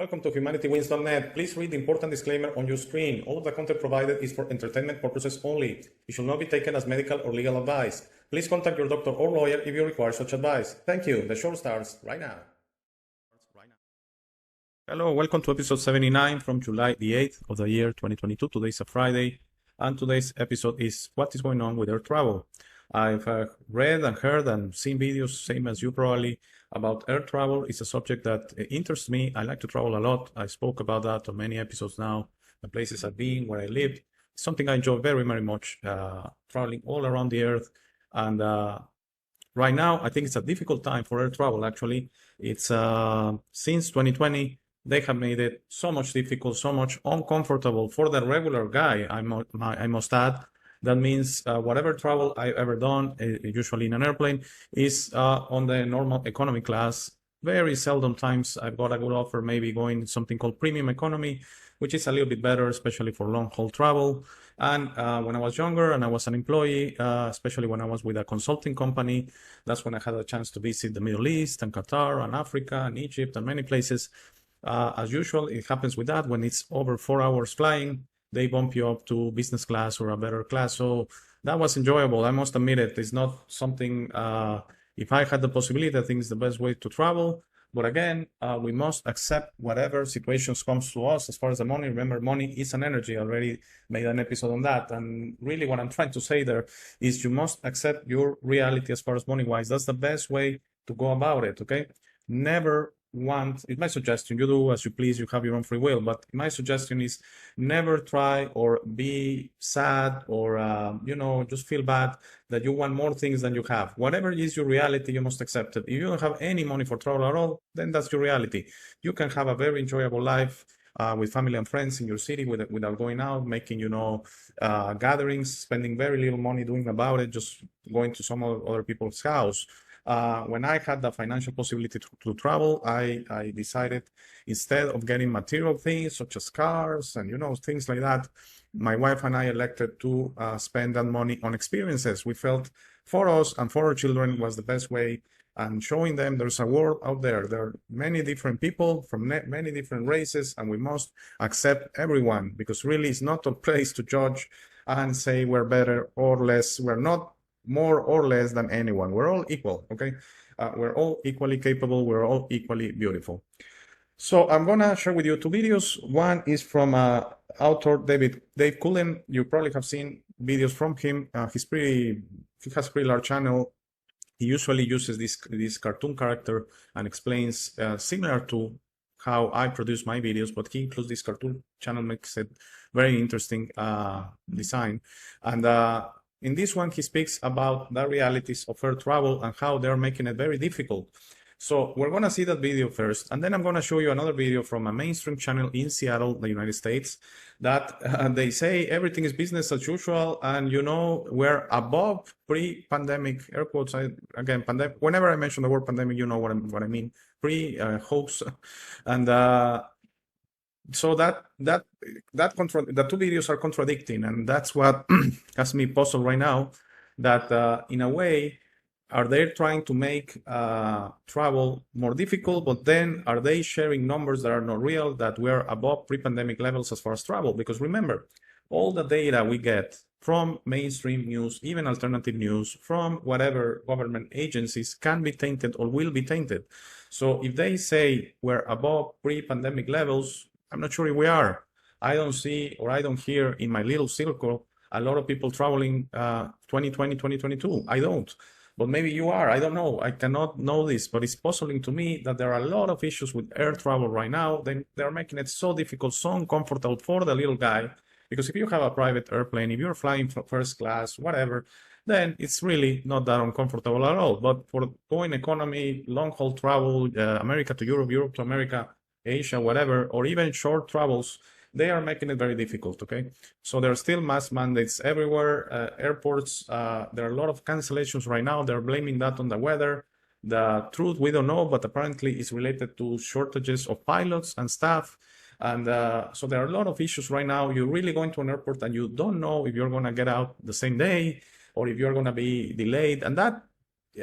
Welcome to HumanityWins.net. Please read the important disclaimer on your screen. All of the content provided is for entertainment purposes only. It should not be taken as medical or legal advice. Please contact your doctor or lawyer if you require such advice. Thank you. The show starts right now. Hello, welcome to episode 79 from July the 8th of the year 2022. Today's a Friday, and today's episode is what is going on with air travel. I've read and heard and seen videos, same as you probably, about air travel. It's a subject that interests me. I like to travel a lot. I spoke about that on many episodes now, the places I've been, where I lived. It's something I enjoy very, very much, traveling all around the earth. And right now, I think it's a difficult time for air travel, actually. It's since 2020, they have made it so much difficult, so much uncomfortable for the regular guy, I must add. That means whatever travel I've ever done, usually in an airplane, is on the normal economy class. Very seldom times I've got a good offer, maybe going something called premium economy, which is a little bit better, especially for long-haul travel. And when I was younger and I was an employee, especially when I was with a consulting company, that's when I had a chance to visit the Middle East and Qatar and Africa and Egypt and many places. As usual, it happens with that when it's over 4 hours flying. They bump you up to business class or a better class. So that was enjoyable. I must admit it. It's not something, if I had the possibility, I think it's the best way to travel. But again, we must accept whatever situations comes to us as far as the money. Remember, money is an energy. I already made an episode on that. And really what I'm trying to say there is you must accept your reality as far as money-wise. That's the best way to go about it, okay? Never it's my suggestion, you do as you please, you have your own free will, but my suggestion is never try or be sad or just feel bad that you want more things than you have. Whatever is your reality, you must accept it. If you don't have any money for travel at all, then that's your reality. You can have a very enjoyable life with family and friends in your city without going out, making gatherings, spending very little money doing about it, just going to some other people's house. When I had the financial possibility to travel, I decided instead of getting material things such as cars and things like that, my wife and I elected to spend that money on experiences. We felt for us and for our children was the best way, and showing them there's a world out there. There are many different people from many different races, and we must accept everyone, because really it's not a place to judge and say we're better or less. We're not more or less than anyone. We're all equal, okay? We're all equally capable. We're all equally beautiful. So I'm gonna share with you two videos. One is from author Dave Cullen. You probably have seen videos from him. He has a pretty large channel. He usually uses this cartoon character and explains similar to how I produce my videos, but he includes this cartoon channel, makes it very interesting design. And in this one, he speaks about the realities of air travel and how they're making it very difficult. So we're going to see that video first, and then I'm going to show you another video from a mainstream channel in Seattle, the United States, that they say everything is business as usual, and we're above pre-pandemic, air quotes, again, pandemic. Whenever I mention the word pandemic, you know what I mean, pre-hoax, and so the two videos are contradicting, and that's what has me puzzled right now. That in a way, are they trying to make travel more difficult? But then, are they sharing numbers that are not real? That we're above pre-pandemic levels as far as travel? Because remember, all the data we get from mainstream news, even alternative news, from whatever government agencies can be tainted or will be tainted. So if they say we're above pre-pandemic levels, I'm not sure if we are. I don't see or I don't hear in my little circle a lot of people traveling 2020, 2022. I don't. But maybe you are. I don't know. I cannot know this, but it's puzzling to me that there are a lot of issues with air travel right now. They're making it so difficult, so uncomfortable for the little guy. Because if you have a private airplane, if you're flying first class, whatever, then it's really not that uncomfortable at all. But for going economy, long-haul travel, America to Europe, Europe to America, Asia, whatever, or even short travels, they are making it very difficult, okay? So there are still mask mandates everywhere. Airports, there are a lot of cancellations right now. They're blaming that on the weather. The truth, we don't know, but apparently it's related to shortages of pilots and staff. And so there are a lot of issues right now. You're really going to an airport and you don't know if you're going to get out the same day or if you're going to be delayed. And that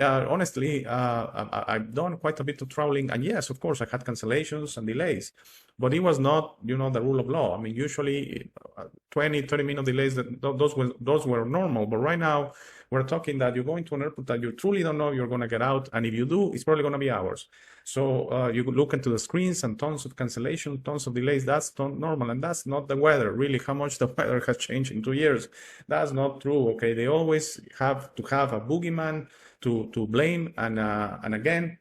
honestly, I've done quite a bit of traveling, and yes, of course, I had cancellations and delays, but it was not, the rule of law. I mean, usually 20, 30-minute delays, those were normal. But right now, we're talking that you're going to an airport that you truly don't know you're going to get out, and if you do, it's probably going to be hours. So you could look into the screens and tons of cancellation, tons of delays. That's not normal, and that's not the weather. Really, how much the weather has changed in 2 years? That's not true. Okay, they always have to have a boogeyman to blame, and again,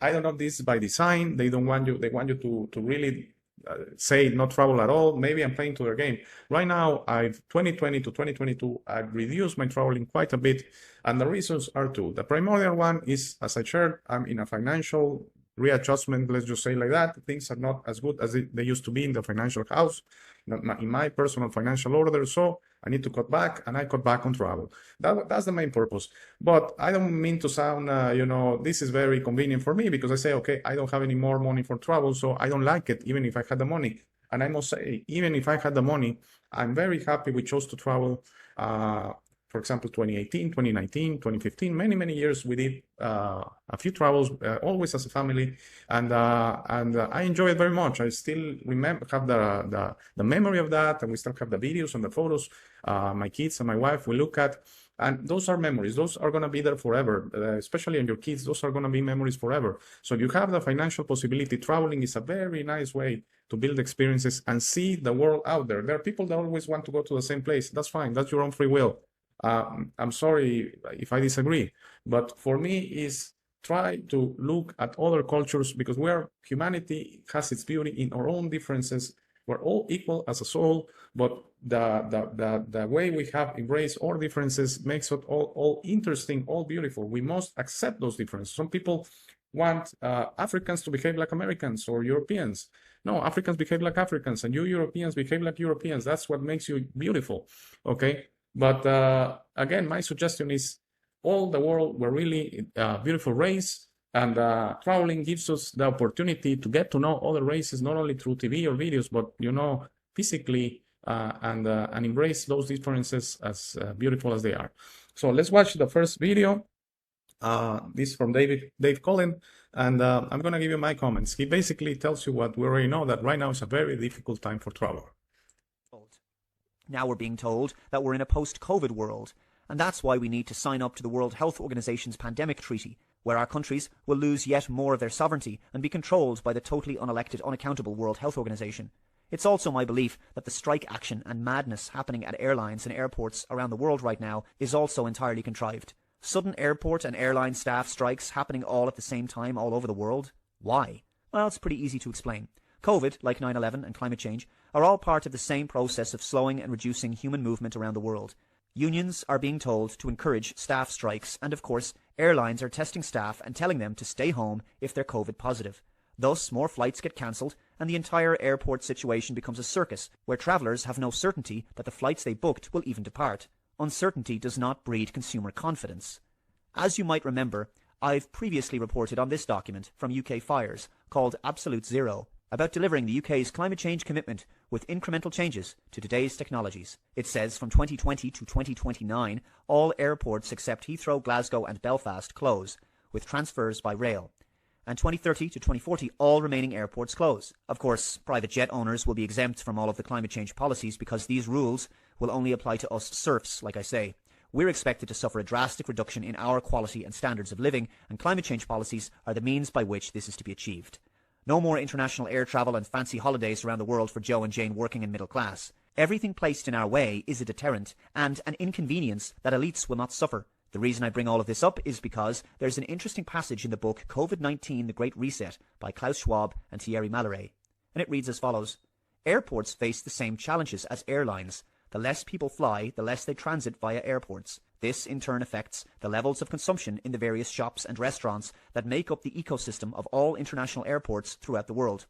I don't know if this is by design. They want you to really say not travel at all. Maybe I'm playing to their game. Right now, 2020 to 2022, I've reduced my traveling quite a bit, and the reasons are two. The primordial one is, as I shared, I'm in a financial readjustment, let's just say like that. Things are not as good as they used to be in the financial house, in my personal financial order. So I need to cut back, and I cut back on travel. That's the main purpose. But I don't mean to sound, this is very convenient for me, because I say, okay, I don't have any more money for travel, so I don't like it, even if I had the money. And I must say, even if I had the money, I'm very happy we chose to travel. For example, 2018, 2019, 2015, many years we did a few travels, always as a family, and I enjoy it very much. I still have the memory of that, and we still have the videos and the photos. My kids and my wife we look at, and those are memories. Those are going to be there forever, especially in your kids. Those are going to be memories forever. So if you have the financial possibility, traveling is a very nice way to build experiences and see the world out there. There are people that always want to go to the same place. That's fine. That's your own free will. I'm sorry if I disagree, but for me is try to look at other cultures, because humanity has its beauty in our own differences. We're all equal as a soul, but the way we have embraced our differences makes it all interesting, all beautiful. We must accept those differences. Some people want Africans to behave like Americans or Europeans. No, Africans behave like Africans, and you Europeans behave like Europeans. That's what makes you beautiful, okay? But again, my suggestion is all the world, we're really a beautiful race, and traveling gives us the opportunity to get to know other races, not only through TV or videos, but, physically, and embrace those differences as beautiful as they are. So let's watch the first video. This is from Dave Collin, and I'm going to give you my comments. He basically tells you what we already know, that right now is a very difficult time for travel. Now we're being told that we're in a post-COVID world, and that's why we need to sign up to the World Health Organization's pandemic treaty, where our countries will lose yet more of their sovereignty and be controlled by the totally unelected, unaccountable World Health Organization. It's also my belief that the strike action and madness happening at airlines and airports around the world right now is also entirely contrived. Sudden airport and airline staff strikes happening all at the same time all over the world. Why? Well, it's pretty easy to explain. COVID, like 9/11 and climate change, are all part of the same process of slowing and reducing human movement around the world. Unions are being told to encourage staff strikes, and of course, airlines are testing staff and telling them to stay home if they're COVID positive. Thus, more flights get cancelled, and the entire airport situation becomes a circus, where travellers have no certainty that the flights they booked will even depart. Uncertainty does not breed consumer confidence. As you might remember, I've previously reported on this document from UK Fires, called Absolute Zero, about delivering the UK's climate change commitment with incremental changes to today's technologies. It says from 2020 to 2029, all airports except Heathrow, Glasgow and Belfast close, with transfers by rail. And 2030 to 2040, all remaining airports close. Of course, private jet owners will be exempt from all of the climate change policies, because these rules will only apply to us serfs, like I say. We're expected to suffer a drastic reduction in our quality and standards of living, and climate change policies are the means by which this is to be achieved. No more international air travel and fancy holidays around the world for Joe and Jane working in middle class. Everything placed in our way is a deterrent and an inconvenience that elites will not suffer. The reason I bring all of this up is because there's an interesting passage in the book COVID-19 The Great Reset by Klaus Schwab and Thierry Malloret. And it reads as follows. Airports face the same challenges as airlines. The less people fly, the less they transit via airports. This, in turn, affects the levels of consumption in the various shops and restaurants that make up the ecosystem of all international airports throughout the world.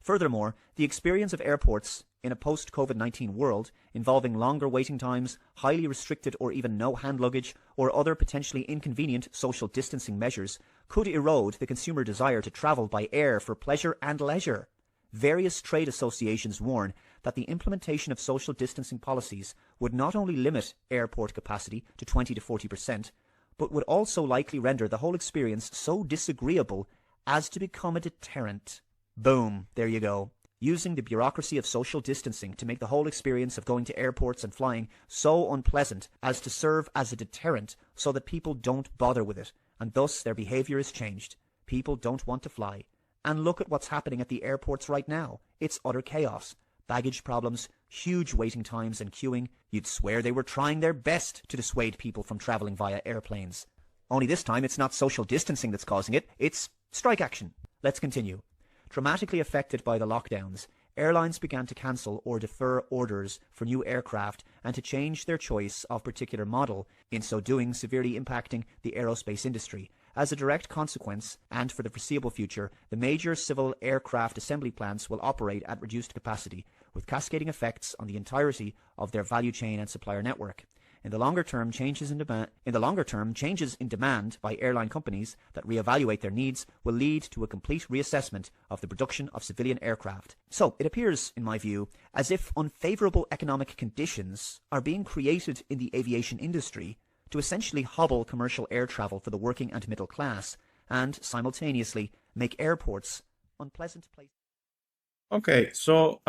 Furthermore, the experience of airports in a post-COVID-19 world, involving longer waiting times, highly restricted or even no hand luggage, or other potentially inconvenient social distancing measures, could erode the consumer desire to travel by air for pleasure and leisure. Various trade associations warn that the implementation of social distancing policies would not only limit airport capacity to 20 to 40%, but would also likely render the whole experience so disagreeable as to become a deterrent. Boom, there you go. Using the bureaucracy of social distancing to make the whole experience of going to airports and flying so unpleasant as to serve as a deterrent so that people don't bother with it, and thus their behaviour is changed. People don't want to fly. And look at what's happening at the airports right now. It's utter chaos. Baggage problems, huge waiting times and queuing. You'd swear they were trying their best to dissuade people from travelling via airplanes. Only this time it's not social distancing that's causing it, it's strike action. Let's continue. Dramatically affected by the lockdowns, airlines began to cancel or defer orders for new aircraft and to change their choice of particular model, in so doing severely impacting the aerospace industry. As a direct consequence, and for the foreseeable future, the major civil aircraft assembly plants will operate at reduced capacity, with cascading effects on the entirety of their value chain and supplier network. In the longer term, changes in demand by airline companies that reevaluate their needs will lead to a complete reassessment of the production of civilian aircraft. So, it appears, in my view, as if unfavourable economic conditions are being created in the aviation industry to essentially hobble commercial air travel for the working and middle class, and simultaneously make airports unpleasant places. Okay, so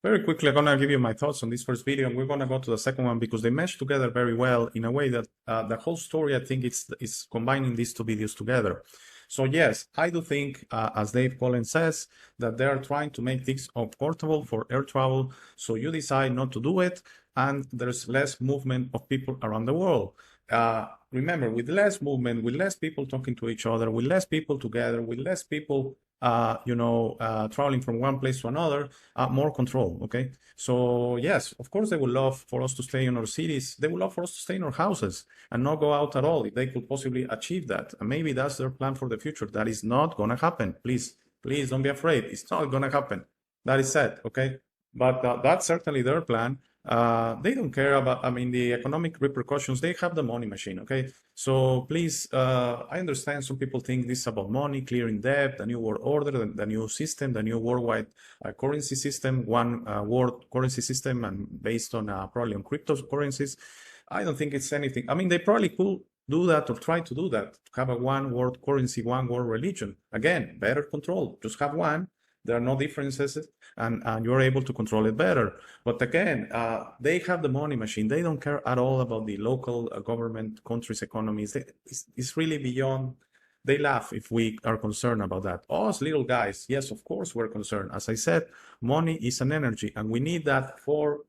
very quickly, I'm gonna give you my thoughts on this first video, and we're gonna go to the second one because they mesh together very well in a way that the whole story, I think, is combining these two videos together. So yes, I do think, as Dave Collins says, that they are trying to make things uncomfortable for air travel, so you decide not to do it, and there's less movement of people around the world. Remember, with less movement, with less people talking to each other, with less people together, with less people traveling from one place to another, more control, okay? So yes, of course they would love for us to stay in our cities. They would love for us to stay in our houses and not go out at all if they could possibly achieve that. And maybe that's their plan for the future. That is not gonna happen. Please don't be afraid. It's not gonna happen. That is said, okay? But that's certainly their plan. They don't care about, the economic repercussions. They have the money machine, okay? So please, I understand some people think this is about money, clearing debt, the new world order, the new system, the new worldwide currency system, one world currency system, and based on probably on cryptocurrencies. I don't think it's anything. They probably could do that or try to do that, to have a one world currency, one world religion. Again, better control. Just have one. There are no differences, and you're able to control it better. But again, they have the money machine. They don't care at all about the local government, countries' economies. It's really beyond. They laugh if we are concerned about that. Us little guys, yes, of course we're concerned. As I said, money is an energy, and we need that for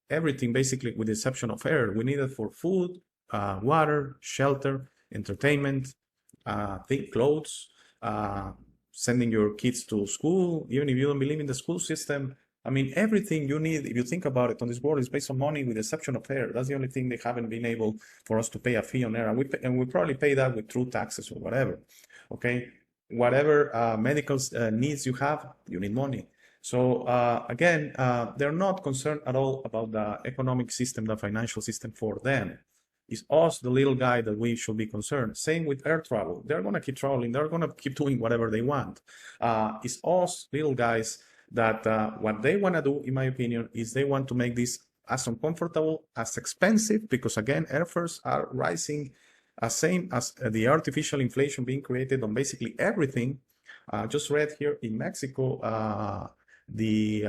everything, basically, with the exception of air. We need it for food, water, shelter, entertainment, clothes, sending your kids to school, even if you don't believe in the school system. Everything you need, if you think about it, on this world is based on money with the exception of air. That's the only thing they haven't been able for us to pay a fee on air. And we probably pay that with through taxes or whatever, okay? Whatever medical needs you have, you need money. So again, they're not concerned at all about the economic system, the financial system for them. It's us, the little guy, that we should be concerned. Same with air travel. They're going to keep traveling. They're going to keep doing whatever they want. It's us, little guys, that what they want to do, in my opinion, is they want to make this as uncomfortable, as expensive, because again, airfares are rising, same as the artificial inflation being created on basically everything. Just read here in Mexico, the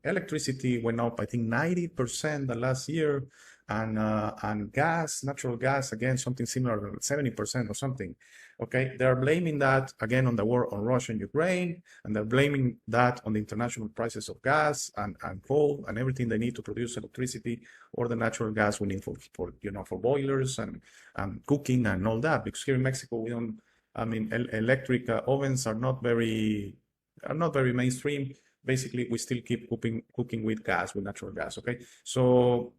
electricity went up, I think, 90% the last year. And gas, natural gas, again, something similar, 70% or something. Okay, they're blaming that again on the war on Russia and Ukraine, and they're blaming that on the international prices of gas and coal and everything they need to produce electricity, or the natural gas we need for boilers and cooking and all that. Because here in Mexico, we don't. Electric ovens are not very mainstream. Basically, we still keep cooking with gas, with natural gas. Okay, so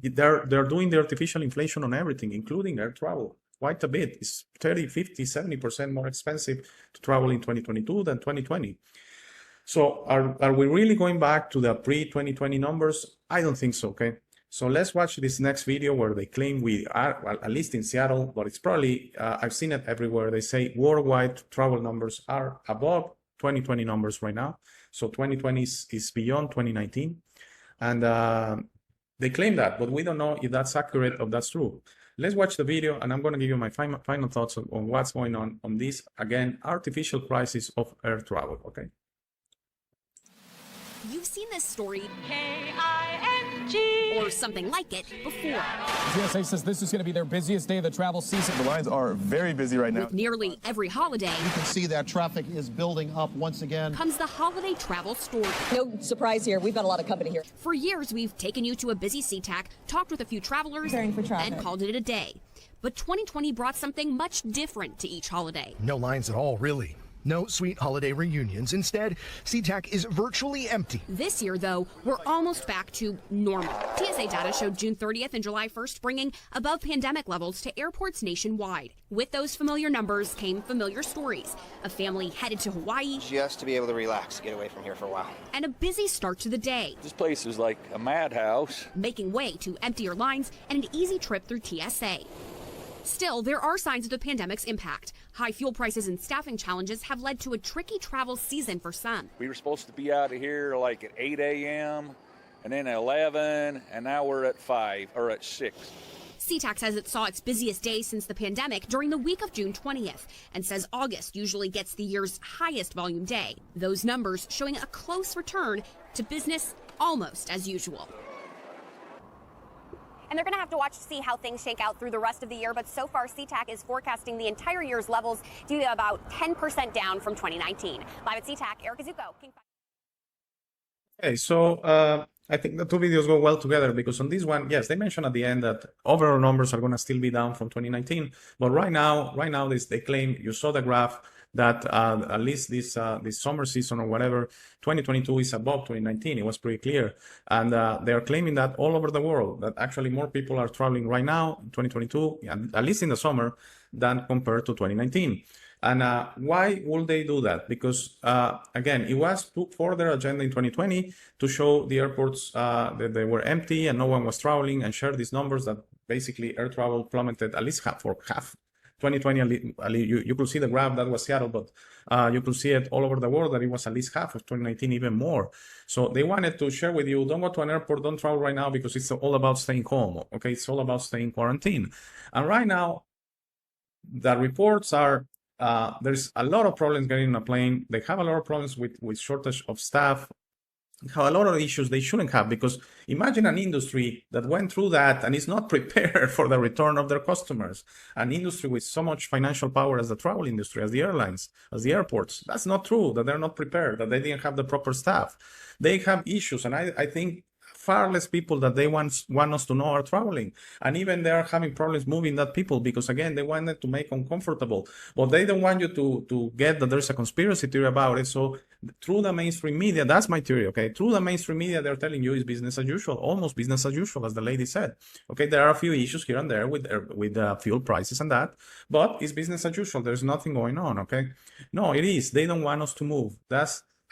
they're doing the artificial inflation on everything, including air travel, quite a bit. It's 30, 50, 70% more expensive to travel in 2022 than 2020. So are we really going back to the pre-2020 numbers? I don't think so, okay? So let's watch this next video where they claim we are, well, at least in Seattle, but it's probably, I've seen it everywhere. They say worldwide travel numbers are above 2020 numbers right now. So 2020 is beyond 2019. And they claim that, but we don't know if that's accurate or that's true. let's watch the video, and I'm going to give you my final thoughts on what's going on this, again, artificial crisis of air travel, okay? You've seen this story King or something like it before. TSA says this is going to be their busiest day of the travel season. The lines are very busy right now. With nearly every holiday You can see that traffic is building up once again. comes the holiday travel story. No surprise here. We've got a lot of company here. For years, we've taken you to a busy SeaTac, talked with a few travelers, Preparing for traffic. and called it a day. But 2020 brought something much different to each holiday. No lines at all, really. No sweet holiday reunions. Instead, SeaTac is virtually empty. This year, though, we're almost back to normal. TSA data showed June 30th and July 1st bringing above pandemic levels to airports nationwide. With those familiar numbers came familiar stories. A family headed to Hawaii Just to be able to relax, get away from here for a while. and a busy start to the day, This place is like a madhouse. making way to emptier lines and an easy trip through TSA. Still, there are signs of the pandemic's impact. High fuel prices and staffing challenges have led to a tricky travel season for some. We were supposed to be out of here like at 8 a.m. and then at 11, and now we're at 5 or at 6. SeaTac says it saw its busiest day since the pandemic during the week of June 20th and says August usually gets the year's highest volume day. Those numbers showing a close return to business almost as usual. And they're going to have to watch to see how things shake out through the rest of the year. But so far, SeaTac is forecasting the entire year's levels to be about 10% down from 2019. Live at SeaTac, Erica Zuko, King. Okay, so I think the two videos go well together because on this one, yes, they mentioned at the end that overall numbers are going to still be down from 2019. But right now, they claim, you saw the graph, that at least this summer season or whatever, 2022 is above 2019. It was pretty clear. And they are claiming that all over the world, that actually more people are traveling right now in 2022, at least in the summer, than compared to 2019. And why would they do that? Because, again, it was for their agenda in 2020 to show the airports that they were empty and no one was traveling, and share these numbers that basically air travel plummeted at least half. 2020, you could see the graph, that was Seattle, but you could see it all over the world that it was at least half of 2019, even more. So they wanted to share with you, don't go to an airport, don't travel right now because it's all about staying home, okay? It's all about staying quarantine. And right now, the reports are, there's a lot of problems getting on a plane. They have a lot of problems with shortage of staff. Have a lot of issues they shouldn't have, because imagine an industry that went through that and is not prepared for the return of their customers. An industry with so much financial power as the travel industry, as the airlines, as the airports. That's not true, that they're not prepared, that they didn't have the proper staff. They have issues, and I think far less people that they want us to know are traveling. And even they are having problems moving that people because, again, they wanted to make uncomfortable. But they don't want you to get that there's a conspiracy theory about it. So through the mainstream media, that's my theory, okay? Through the mainstream media, they're telling you it's business as usual, almost business as usual, as the lady said. Okay, there are a few issues here and there with fuel prices and that, but it's business as usual. There's nothing going on, okay? No, it is. They don't want us to move.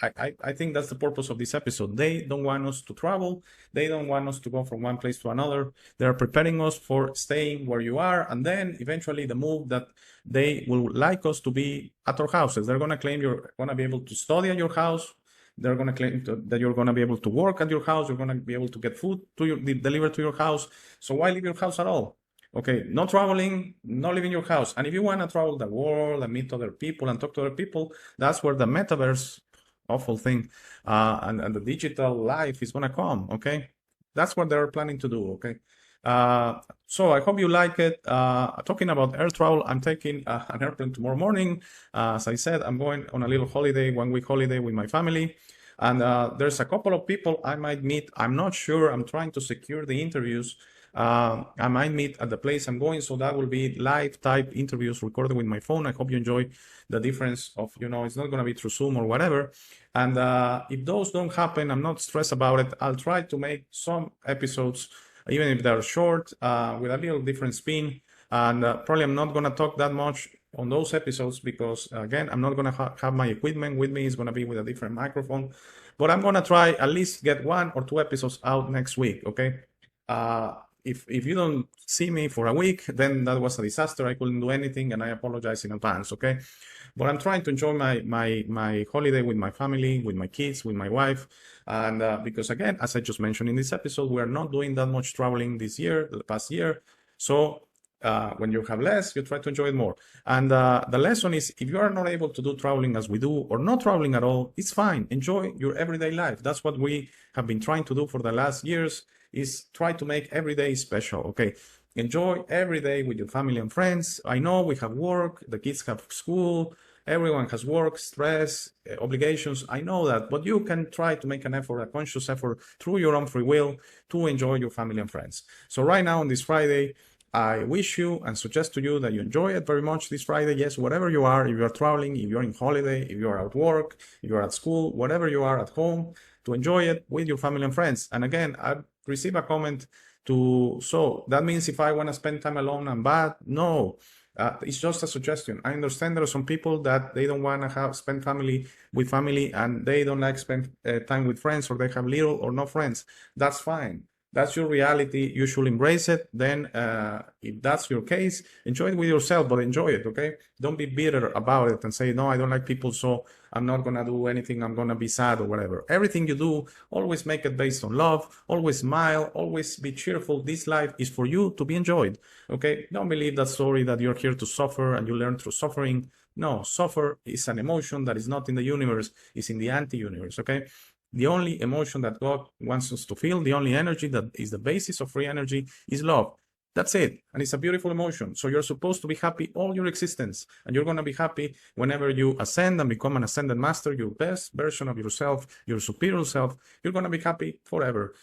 I think that's the purpose of this episode. They don't want us to travel. They don't want us to go from one place to another. They're preparing us for staying where you are, and then eventually the move that they will like us to be at our houses. They're going to claim you're going to be able to study at your house. They're going to claim that you're going to be able to work at your house. You're going to be able to get food delivered to your house. So why leave your house at all? Okay, not traveling, not leaving your house. And if you want to travel the world and meet other people and talk to other people, that's where the metaverse, awful thing, and the digital life is going to come, okay? That's what they're planning to do, okay? So I hope you like it. Talking about air travel, I'm taking an airplane tomorrow morning. As I said, I'm going on a little holiday, 1 week holiday with my family. And there's a couple of people I might meet. I'm not sure. I'm trying to secure the interviews. I might meet at the place I'm going, so that will be live type interviews recorded with my phone. I hope you enjoy the difference of, it's not going to be through Zoom or whatever. And if those don't happen, I'm not stressed about it. I'll try to make some episodes, even if they're short, with a little different spin. And probably I'm not going to talk that much on those episodes because, again, I'm not going to have my equipment with me. It's going to be with a different microphone. But I'm going to try at least get 1 or 2 episodes out next week, okay? If you don't see me for a week, then that was a disaster. I couldn't do anything, and I apologize in advance, okay? But I'm trying to enjoy my holiday with my family, with my kids, with my wife. And because, again, as I just mentioned in this episode, we're not doing that much traveling this year, the past year. So When you have less, you try to enjoy it more. And the lesson is, if you are not able to do traveling as we do, or not traveling at all, it's fine. Enjoy your everyday life. That's what we have been trying to do for the last years, is try to make every day special, okay? Enjoy every day with your family and friends. I know we have work, the kids have school, everyone has work, stress, obligations. I know that, but you can try to make an effort, a conscious effort, through your own free will, to enjoy your family and friends. So right now on this Friday, I wish you and suggest to you that you enjoy it very much this Friday. Yes, whatever you are, if you are traveling, if you're in holiday, if you are at work, if you're at school, whatever you are at home, to enjoy it with your family and friends. And again, I received a comment so that means if I want to spend time alone, I'm bad? No. It's just a suggestion. I understand there are some people that they don't want to spend family and they don't like spend time with friends, or they have little or no friends. That's fine. That's your reality. You should embrace it. Then if that's your case, enjoy it with yourself, but enjoy it, okay? Don't be bitter about it and say, no, I don't like people, so I'm not going to do anything. I'm going to be sad or whatever. Everything you do, always make it based on love. Always smile. Always be cheerful. This life is for you to be enjoyed, okay? Don't believe that story that you're here to suffer and you learn through suffering. No, suffer is an emotion that is not in the universe. It's in the anti-universe, okay? The only emotion that God wants us to feel, the only energy that is the basis of free energy, is love. That's it. And it's a beautiful emotion. So you're supposed to be happy all your existence. And you're going to be happy whenever you ascend and become an ascended master, your best version of yourself, your superior self. You're going to be happy forever,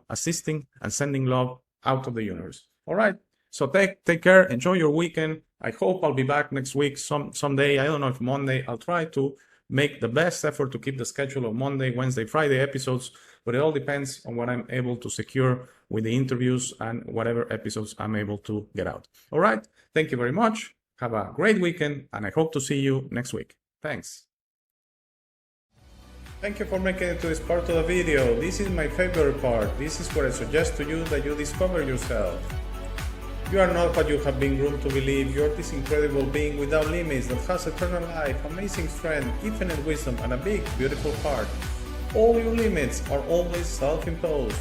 assisting and sending love out of the universe. All right. So take care. Enjoy your weekend. I hope I'll be back next week someday. I don't know if Monday. I'll try to make the best effort to keep the schedule of Monday, Wednesday, Friday episodes, but it all depends on what I'm able to secure with the interviews and whatever episodes I'm able to get out. All right. Thank you very much. Have a great weekend, and I hope to see you next week. Thanks. Thank you for making it to this part of the video. This is my favorite part. This is where I suggest to you that you discover yourself. You are not what you have been groomed to believe. You are this incredible being without limits that has eternal life, amazing strength, infinite wisdom, and a big, beautiful heart. All your limits are always self-imposed.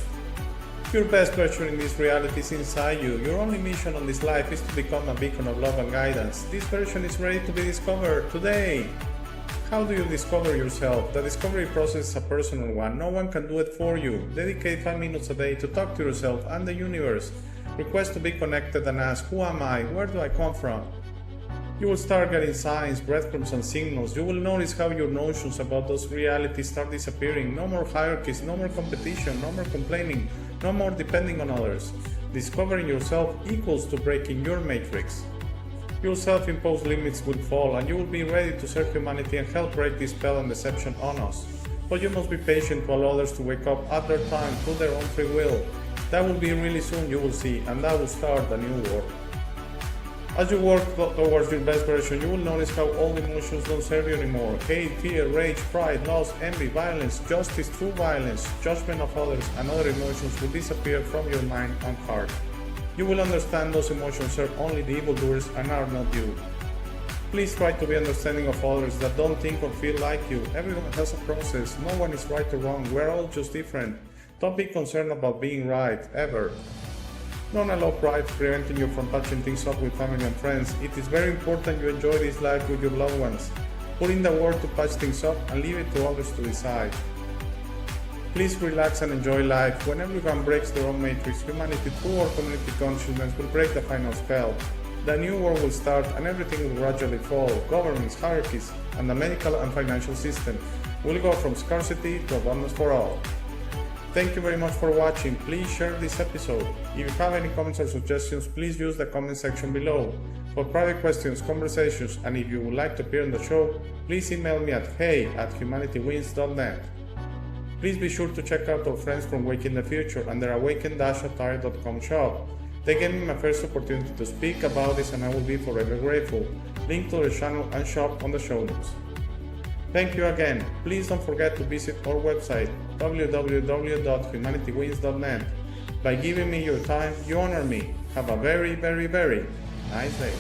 Your best version in this reality is inside you. Your only mission on this life is to become a beacon of love and guidance. This version is ready to be discovered today. How do you discover yourself? The discovery process is a personal one. No one can do it for you. Dedicate 5 minutes a day to talk to yourself and the universe. Request to be connected and ask, who am I? Where do I come from? You will start getting signs, breadcrumbs, and signals. You will notice how your notions about those realities start disappearing. No more hierarchies, no more competition, no more complaining, no more depending on others. Discovering yourself equals to breaking your matrix. Your self-imposed limits will fall, and you will be ready to serve humanity and help break this spell and deception on us. But you must be patient to allow others to wake up at their time through their own free will. That will be really soon, you will see, and that will start a new world. As you work towards your best version, you will notice how all emotions don't serve you anymore. Hate, fear, rage, pride, loss, envy, violence, justice, true violence, judgment of others, and other emotions will disappear from your mind and heart. You will understand those emotions serve only the evildoers and are not you. Please try to be understanding of others that don't think or feel like you. Everyone has a process. No one is right or wrong. We're all just different. Don't be concerned about being right, ever. Don't allow pride preventing you from patching things up with family and friends. It is very important you enjoy this life with your loved ones. Put in the work to patch things up and leave it to others to decide. Please relax and enjoy life. When everyone breaks their own matrix, humanity through our community consciousness will break the final spell. The new world will start and everything will gradually fall. Governments, hierarchies, and the medical and financial system will go from scarcity to abundance for all. Thank you very much for watching. Please share this episode. If you have any comments or suggestions, please use the comment section below. For private questions, conversations, and if you would like to appear on the show, please email me at hey@humanitywins.net. Please be sure to check out our friends from Waking the Future and their awaken-attire.com shop. They gave me my first opportunity to speak about this and I will be forever grateful. Link to their channel and shop on the show notes. Thank you again. Please don't forget to visit our website www.humanitywins.net. By giving me your time, you honor me. Have a very, very, very nice day.